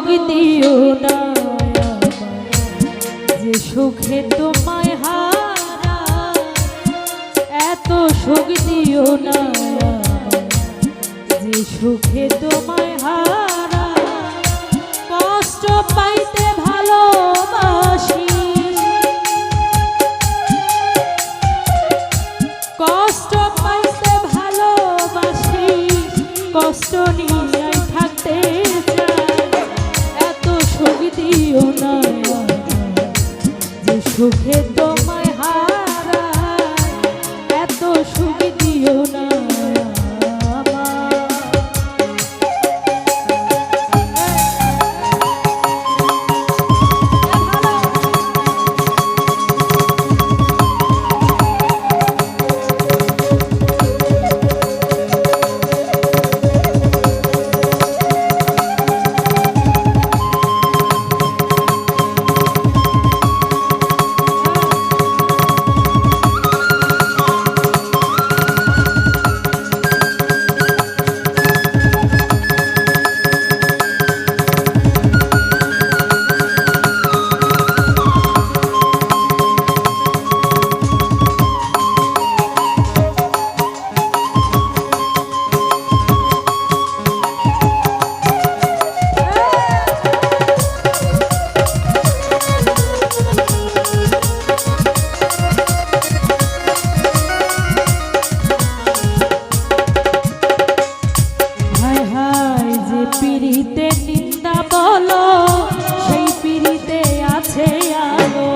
সুখ দিও না যে সুখে তোমায় হারা, এত সুখ দিও না যে সুখে তোমায় হারা। কষ্ট পাইতে ভালোবাসি, কষ্ট পাইতে ভালোবাসি, কষ্ট নিয়ে থাকতে চাই। এত সুখ দিও না যে সুখে তোমায় হারা, এত সুখ দিও না। পিরিতে নিন্দা বলো, সেই পিরিতে আছে আলো।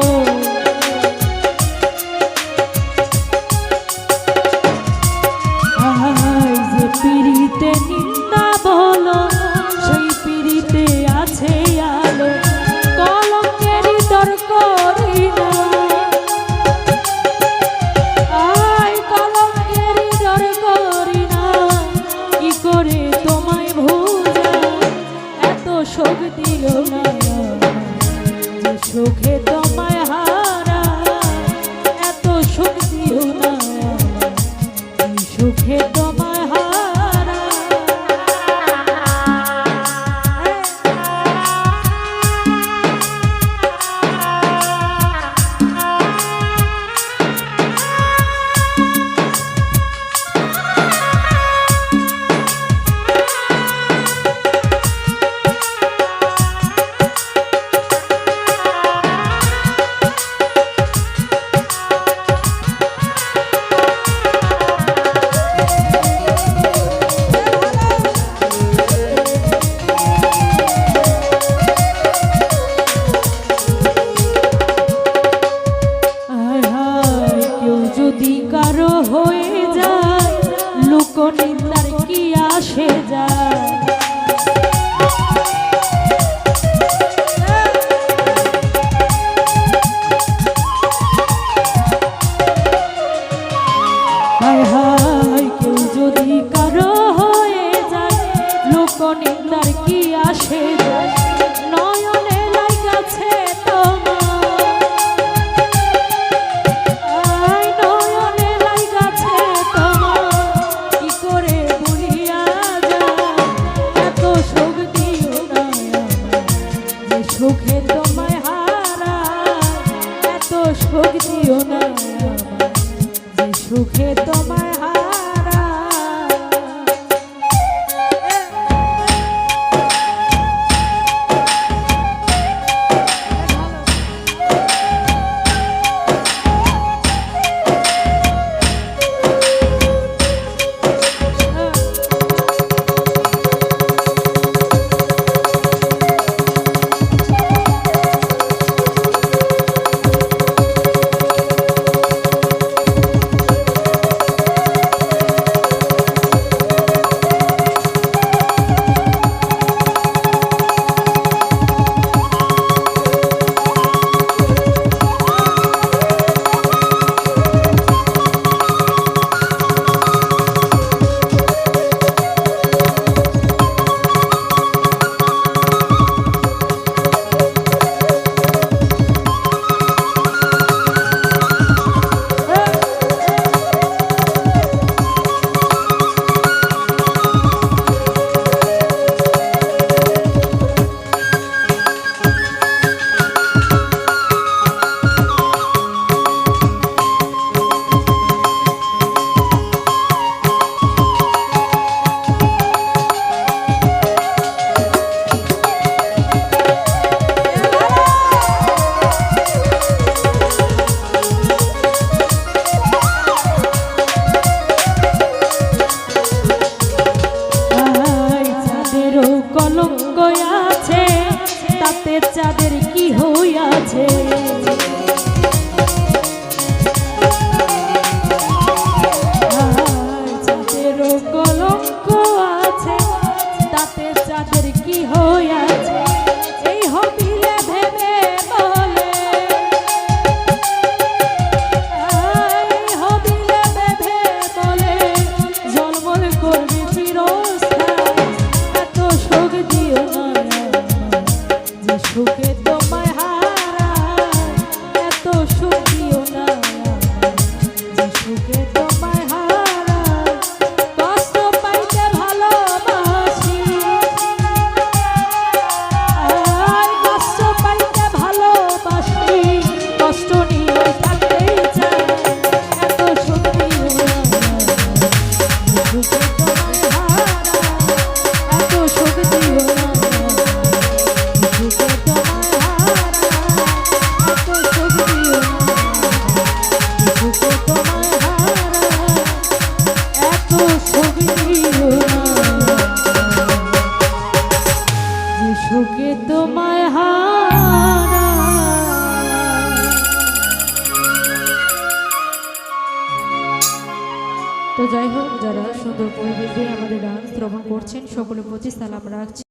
যে পিরিতে নিন্দা বলো, সেই পিরিতে আছে আলো। কলঙ্কেরই দর করি না, কলঙ্কেরই দর করি না, কি করে তোমায় সুখ দিও না যে সুখে তোমায় হারা, এত সুখ দিও না সুখে তোমায় হারা। যদি কারো হয়ে যায় লোকনিন্দার কি আসে যায়। হায় হায় কেউ যদি কারো হয়ে যায় লোকনিন্দার কি আসে যায়। নয়নে লাগাছে সুখে তোমায় হারা, এত সুখ দিও না যে সুখে তোমায় হারা। সুখ দিও না যে সুখে তোমায় হারাই কষ্ট পাইতে ভালোবাসি আর কষ্ট পাইতে ভালোবাসি কষ্ট নিয়ে থাকতেই চাই এত সুখ দিও না সুখে তোমায় হারাই এত সুখ দিও না সুখে তোমায় হারাই এত সুখ দিও না সুখে তোমায় হারাই এত সুখ দিও না যে সুখে তোমায় হারাই। তো যাই হোক, যারা সুন্দর পরিবেশ দিয়ে আমাদের গান শ্রবণ করছেন সকলের প্রতি সালাম রাখছি।